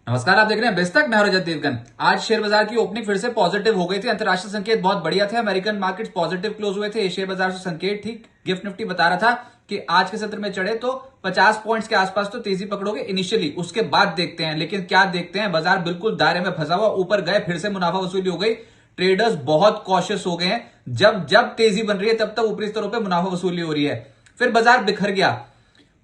नमस्कार, आप देख रहे हैं बेस्तक। मैं हूं रजत देवगन। आज शेयर बाजार की ओपनिंग फिर से पॉजिटिव हो गई थी। अंतरराष्ट्रीय संकेत बहुत बढ़िया थे। अमेरिकन मार्केट्स पॉजिटिव क्लोज हुए थे। एशिया बाजार से संकेत ठीक। गिफ्ट निफ्टी बता रहा था कि आज के सत्र में चढ़े तो 50 पॉइंट्स के आसपास तो तेजी पकड़ोगे इनिशियली, उसके बाद देखते हैं। लेकिन क्या देखते हैं, बाजार बिल्कुल दायरे में फंसा हुआ। ऊपर गए, फिर से मुनाफा वसूली हो गई। ट्रेडर्स बहुत कॉशियस हो गए हैं। जब जब तेजी बन रही है तब तक ऊपरी स्तरों पर मुनाफा वसूली हो रही है। फिर बाजार बिखर गया,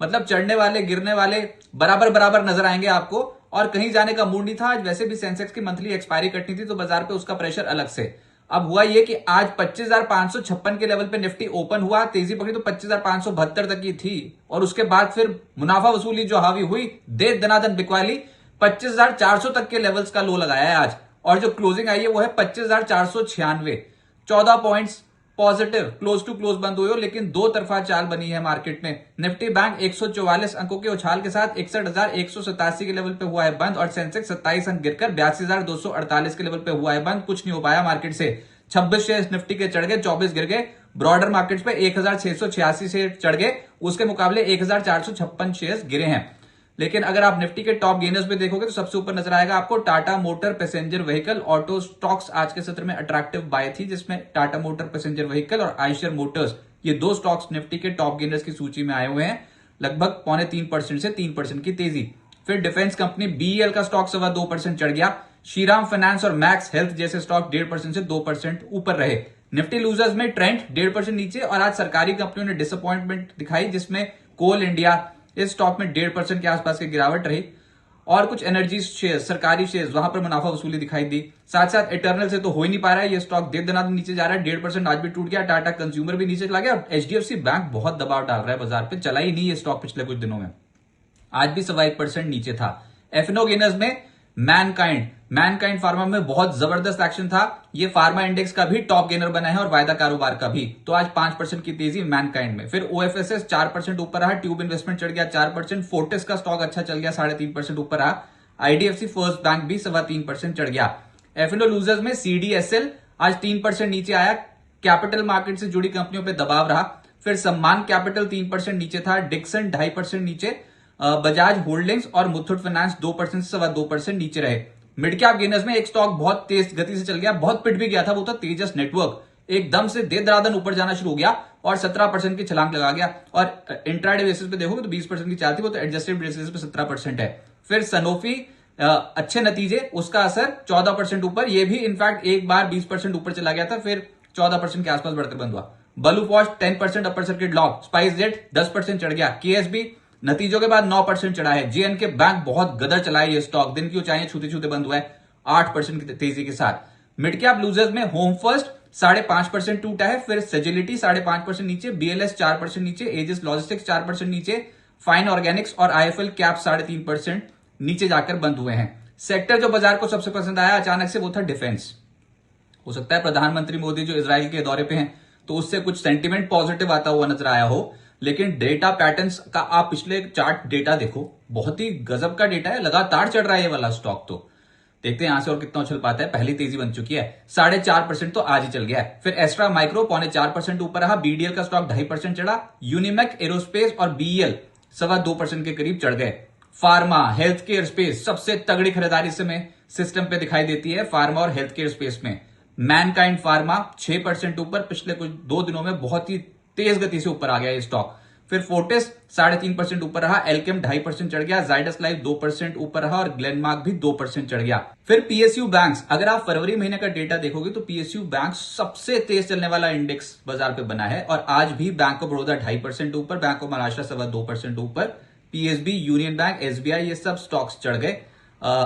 मतलब चढ़ने वाले गिरने वाले बराबर बराबर नजर आएंगे आपको। और कहीं जाने का मूड नहीं था। आज वैसे भी सेंसेक्स की मंथली एक्सपायरी कटनी थी तो बाजार पे उसका प्रेशर अलग से। अब हुआ ये कि आज 25,556 के लेवल पे निफ्टी ओपन हुआ, तेजी पकड़ी तो 25,572 तक की थी। और उसके बाद फिर मुनाफा वसूली जो हावी हुई, दे दनादन बिकवाली 25,400 तक के लेवल्स का लो लगाया है आज। और जो क्लोजिंग आई है वो है 25,496। 14 points positive close to close बंद हुए हो, लेकिन दो तरफा चाल बनी है मार्केट में। निफ्टी बैंक 144 अंकों के उछाल के साथ 61,187 के लेवल पे हुआ है बंद। और सेंसेक्स 27 अंक गिरकर 82,248 के लेवल पे हुआ है बंद। कुछ नहीं हो पाया मार्केट से। 26 शेयर निफ्टी के चढ़ गए, 24 गिर गए। ब्रॉडर मार्केट्स पे 1,686 शेयर चढ़ गए, उसके मुकाबले 1,456 शेयर गिरे हैं। लेकिन अगर आप निफ्टी के टॉप गेनर्स पे देखोगे तो सबसे ऊपर नजर आएगा आपको Tata motor passenger vehicle auto stocks. आज के सत्र में अट्रैक्टिव बाय थी, जिसमें टाटा मोटर पैसेंजर व्हीकल और आयशर मोटर्स, ये दो स्टॉक्स निफ्टी के टॉप गेनर्स की सूची में आए हुए हैं। लगभग 0.25% से 3% की तेजी। फिर डिफेंस कंपनी बीईएल का स्टॉक 2.25% चढ़ गया। श्रीराम फाइनेंस और मैक्स हेल्थ जैसे स्टॉक 1.5% से 2% ऊपर रहे। निफ्टी लूजर्स में ट्रेंड 1.5% नीचे। और आज सरकारी कंपनियों ने डिसअपॉइंटमेंट दिखाई, जिसमें कोल इंडिया, इस स्टॉक में 1.5% के आसपास की गिरावट रही। और कुछ एनर्जी शेयर, सरकारी शेयर, वहां पर मुनाफा वसूली दिखाई दी। साथ साथ इटर्नल से तो हो ही नहीं पा रहा है, ये स्टॉक देवदनादन नीचे जा रहा है। 1.5% आज भी टूट गया। टाटा कंज्यूमर भी नीचे चला गया। एचडीएफसी बैंक बहुत दबाव डाल रहा है बाजार पे, चला ही नहीं ये स्टॉक पिछले कुछ दिनों में। आज भी 1% नीचे था। एफएनओ गेनर्स में मैनकाइंड फार्मा में बहुत जबरदस्त एक्शन था। ये फार्मा इंडेक्स का भी टॉप गेनर बना है और वायदा कारोबार का भी। तो आज 5% की तेजी मैनकाइंड में। फिर ओएफएसएस 4% ऊपर रहा। ट्यूब इन्वेस्टमेंट चढ़ गया 4%। फोर्टिस का स्टॉक अच्छा चल गया, 3.5% ऊपर रहा। आईडीएफसी फर्स्ट बैंक भी 3.25% चढ़ गया। एफएनओ लूजर्स में सीडीएसएल आज 3% नीचे आया। कैपिटल मार्केट से जुड़ी कंपनियों पर दबाव रहा। फिर सम्मान कैपिटल 3% नीचे था। डिक्सन 2.5% नीचे। बजाज होल्डिंग्स और मुथूट फाइनेंस 2% से 2.25% नीचे रहे। मिड कैप गेनर्स में एक स्टॉक बहुत तेज गति से चल गया, बहुत पिट भी गया था, वो था तेजस नेटवर्क। एकदम से दे दरादन ऊपर जाना शुरू हो गया और 17% की छलांग लगा गया। और इंट्राडे बेसिस पे देखोगे तो 20% की चाल थी, वो तो एडजस्टेड बेसिस पे 17% है। फिर सनोफी अच्छे नतीजे, उसका असर 14% ऊपर। ये भी इनफैक्ट एक बार 20% ऊपर चला गया था, फिर 14% के आसपास बढ़कर बंद हुआ। बलू फॉस्ट 10% अपर सर्किट लॉ। स्पाइस जेट 10% चढ़ गया। केएसबी नतीजों के बाद 9% चढ़ा है। जेएनके बैंक बहुत गदर चला है, ये स्टॉक दिन की ऊंचाइयां छूते छूते बंद हुआ है 8% की तेजी के साथ। मिड कैप लूजर्स में होम फर्स्ट 5.5% टूटा है। फिर सेजिलिटी 5.5% नीचे। बीएलएस 4% नीचे। एजिस लॉजिस्टिक्स 4% नीचे। फाइन ऑर्गेनिक्स और आईएफएल कैप 3.5% नीचे जाकर बंद हुए हैं। सेक्टर जो बाजार को सबसे पसंद आया अचानक से, वो था डिफेंस। हो सकता है प्रधानमंत्री मोदी जो इजराइल के दौरे पे हैं तो उससे कुछ सेंटीमेंट पॉजिटिव आता हुआ नजर आया हो। लेकिन डेटा पैटर्न्स का आप पिछले चार्ट डेटा देखो, बहुत ही गजब का डेटा है। लगातार चढ़ रहा है ये वाला स्टॉक। तो देखते हैं यहां से और कितना उछल पाता है। पहली तेजी बन चुकी है, 4.5% तो आज ही चल गया है। फिर एस्ट्रा माइक्रो 4.25% ऊपर रहा। बीडीएल का स्टॉक 2.5% चढ़ा। यूनिमेक एरोस्पेस और बीईएल 2.25% के करीब चढ़ गए। फार्मा, हेल्थ केयर स्पेस, सबसे तगड़ी खरीदारी से में सिस्टम पे दिखाई देती है फार्मा और हेल्थ केयर स्पेस में। मैनकाइंड फार्मा 6% ऊपर, पिछले कुछ 2 दिनों में बहुत ही तेज गति से ऊपर आ गया ये स्टॉक। फिर फोर्टिस 3.5% ऊपर रहा। एल्केम 2.5% चढ़ गया। जाइडस लाइफ 2% ऊपर रहा और ग्लेनमार्क भी 2% चढ़ गया। फिर पीएसयू बैंक्स, अगर आप फरवरी महीने का डेटा देखोगे तो पीएसयू बैंक सबसे तेज चलने वाला इंडेक्स बाजार पे बना है। और आज भी बैंक ऑफ बड़ौदा 2.5% ऊपर, बैंक ऑफ महाराष्ट्र 2.25% ऊपर। पीएसबी, यूनियन बैंक, एसबीआई, ये सब स्टॉक्स चढ़ गए।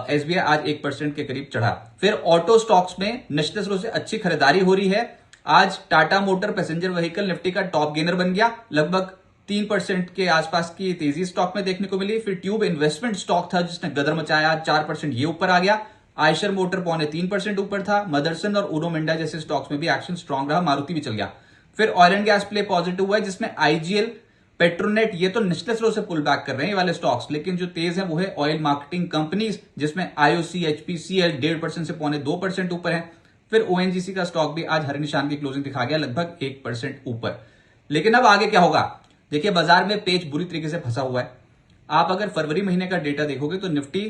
एसबीआई आज 1% के करीब चढ़ा। फिर ऑटो स्टॉक्स में निश्चित रूप से अच्छी खरीदारी हो रही है। आज Tata motor passenger vehicle Nifty का टॉप गेनर बन गया। लगभग 3% के आसपास की तेजी स्टॉक में देखने को मिली। फिर ट्यूब इन्वेस्टमेंट स्टॉक था जिसने गदर मचाया, 4% ये ऊपर आ गया। आयशर मोटर 3.25% ऊपर था। मदरसन और उनो मिंडा जैसे स्टॉक्स में भी एक्शन स्ट्रांग रहा। मारुति भी चल गया। फिर oil and gas play positive हुआ है, जिसमें आईजीएल, पेट्रोनेट, ये तो निश्चित रूप से पुल बैक कर रहे हैं ये वाले स्टॉक्स। लेकिन जो तेज है वो है ऑयल मार्केटिंग कंपनीज, जिसमें आईओसी, एचपीसीएल 1.5% से 2.25% ऊपर है। फिर ओएनजीसी का स्टॉक भी आज हरे निशान की क्लोजिंग दिखा गया, लगभग 1% ऊपर। लेकिन अब आगे क्या होगा? देखिए, बाजार में पेच बुरी तरीके से फंसा हुआ है। आप अगर फरवरी महीने का डेटा देखोगे तो निफ्टी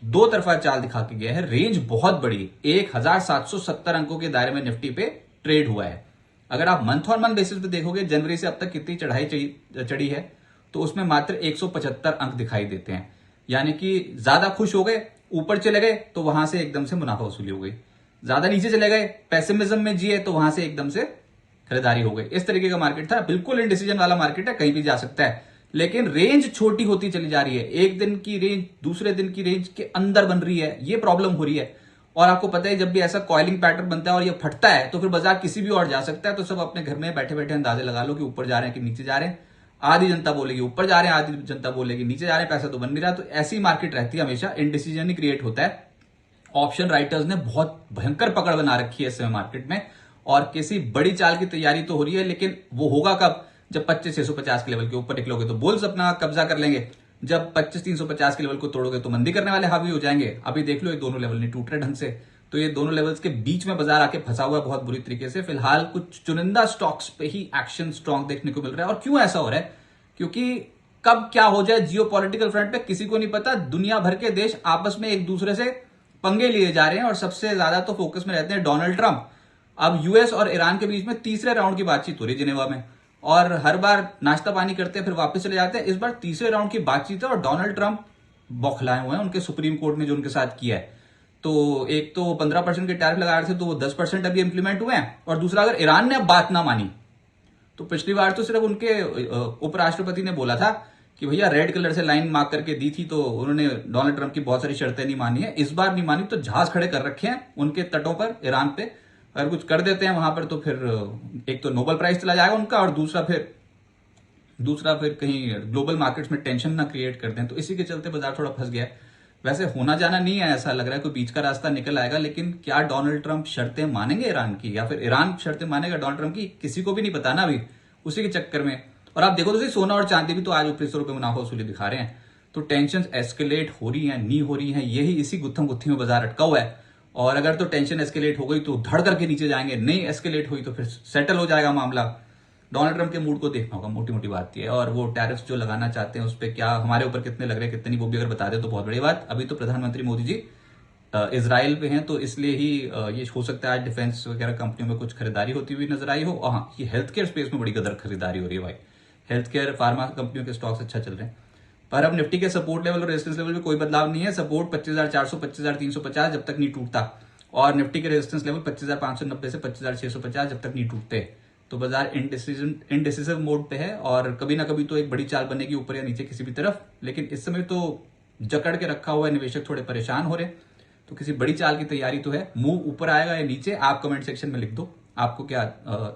दो तरफा चाल दिखा के गया है। रेंज बहुत बड़ी, 1770 अंकों के दायरे में निफ्टी पे ट्रेड हुआ है। अगर आप मंथ ऑन मंथ बेसिस पे देखोगे जनवरी से अब तक कितनी चढ़ाई चढ़ी है, तो उसमें मात्र 175 अंक दिखाई देते हैं। यानी कि ज्यादा खुश हो गए, ऊपर चले गए तो वहां से एकदम से मुनाफा वसूली हो गई, ज्यादा नीचे चले गए, पेसिमिज्म में जिए तो वहां से एकदम से खरीदारी हो गई। इस तरीके का मार्केट था, बिल्कुल इनडिसीजन वाला मार्केट है, कहीं भी जा सकता है। लेकिन रेंज छोटी होती चली जा रही है, एक दिन की रेंज दूसरे दिन की रेंज के अंदर बन रही है, ये प्रॉब्लम हो रही है। और आपको पता है जब भी ऐसा कॉइलिंग पैटर्न बनता है और ये फटता है तो फिर बाजार किसी भी और जा सकता है। तो सब अपने घर में बैठे बैठे अंदाजे लगा लो कि ऊपर जा रहे हैं कि नीचे जा रहे हैं। आधी जनता बोलेगी ऊपर जा रहे हैं, आधी जनता बोलेगी नीचे जा रहे हैं, पैसा तो बन नहीं रहा। तो ऐसी मार्केट रहती है, हमेशा इनडिसीजन ही क्रिएट होता है। ऑप्शन राइटर्स ने बहुत भयंकर पकड़ बना रखी है इस समय मार्केट में, और किसी बड़ी चाल की तैयारी तो हो रही है, लेकिन वो होगा कब? जब 25,650 के लेवल के ऊपर निकलोगे तो बुल्स अपना कब्जा कर लेंगे, जब 25,350 के लेवल को तोड़ोगे तो मंदी करने वाले हावी हो जाएंगे। अभी देख लो ये दोनों लेवल नहीं टूट रहे ढंग से, तो ये दोनों लेवल्स के बीच में बाजार आके फंसा हुआ है बहुत बुरी तरीके से। फिलहाल कुछ चुनिंदा स्टॉक्स पे ही एक्शन स्ट्रॉन्ग देखने को मिल रहा है। और क्यों ऐसा हो रहा है? क्योंकि कब क्या हो जाए जियो पॉलिटिकल फ्रंट पे किसी को नहीं पता। दुनिया भर के देश आपस में एक दूसरे से पंगे लिए जा रहे हैं, और सबसे ज्यादा तो फोकस में रहते हैं डोनाल्ड ट्रंप। अब यूएस और ईरान के बीच में तीसरे राउंड की बातचीत हो रही है जिनेवा में, और हर बार नाश्ता पानी करते हैं फिर वापस चले जाते हैं। इस बार तीसरे राउंड की बातचीत है और डोनाल्ड ट्रंप बौखलाए हुए हैं उनके सुप्रीम कोर्ट ने जो उनके साथ किया है। तो एक तो 15% के टैरिफ लगा रहे थे, तो वो 10% अभी इंप्लीमेंट हुए हैं। और दूसरा, अगर ईरान ने अब बात ना मानी तो पिछली बार तो सिर्फ उनके उपराष्ट्रपति ने बोला था कि भैया रेड कलर से लाइन मार्क करके दी थी, तो उन्होंने डोनाल्ड ट्रंप की बहुत सारी शर्तें नहीं मानी है। इस बार नहीं मानी तो जहाज खड़े कर रखे हैं उनके तटों पर ईरान पे। अगर कुछ कर देते हैं वहां पर तो फिर एक तो नोबेल प्राइज चला जाएगा उनका, और दूसरा फिर कहीं ग्लोबल मार्केट्स में टेंशन ना क्रिएट कर दें। तो इसी के चलते बाजार थोड़ा फंस गया है। वैसे होना जाना नहीं है, ऐसा लग रहा है कोई बीच का रास्ता निकल आएगा। लेकिन क्या डोनाल्ड ट्रंप शर्तें मानेंगे ईरान की, या फिर ईरान शर्तें मानेगा डोनाल्ड ट्रंप की, किसी को भी नहीं पता ना अभी, उसी के चक्कर में। और आप देखो तो सोना और चांदी भी तो आज ऊपरी स्तरों पे मुनाफा वसूली दिखा रहे हैं। तो टेंशन एस्केलेट हो रही है, नहीं हो रही है, यही इसी गुत्थम गुत्थी में बाजार अटका हुआ है। और अगर तो टेंशन एस्केलेट हो गई तो धड़ करके नीचे जाएंगे, नहीं एस्केलेट हुई तो फिर सेटल हो जाएगा मामला। डोनाल्ड ट्रंप के मूड को देखना होगा, मोटी मोटी बात है। और वो टैरिफ्स जो लगाना चाहते हैं उस पर क्या हमारे ऊपर कितने लग रहे हैं कितने नहीं, वो भी अगर बता दे तो बहुत बड़ी बात। अभी तो प्रधानमंत्री मोदी जी इजराइल पे हैं, तो इसलिए ही ये हो सकता है आज डिफेंस वगैरह कंपनियों में कुछ खरीदारी होती हुई नजर आई हो। और हाँ, ये हेल्थ केयर स्पेस में बड़ी कदर खरीदारी हो रही है भाई। हेल्थ केयर फार्मा कंपनियों के स्टॉक्स अच्छा चल रहे हैं। पर अब निफ्टी के सपोर्ट लेवल और रेजिस्टेंस लेवल में कोई बदलाव नहीं है। सपोर्ट 25,400 25,350 जब तक नहीं टूटता, और निफ्टी के रेजिस्टेंस लेवल 25,590 से 25,650 जब तक नहीं टूटते। तो बाजार इनडिसिसिव मोड पे है, और कभी ना कभी तो एक बड़ी चाल बनेगी ऊपर या नीचे किसी भी तरफ। लेकिन इस समय तो जकड़ के रखा हुआ है, निवेशक थोड़े परेशान हो रहे। तो किसी बड़ी चाल की तैयारी तो है। मूव ऊपर आएगा या नीचे, आप कमेंट सेक्शन में लिख दो आपको क्या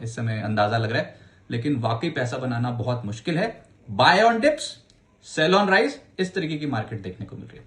इस समय अंदाजा लग रहा है। लेकिन वाकई पैसा बनाना बहुत मुश्किल है। Buy on dips, sell on rise, इस तरीके की मार्केट देखने को मिल रही है।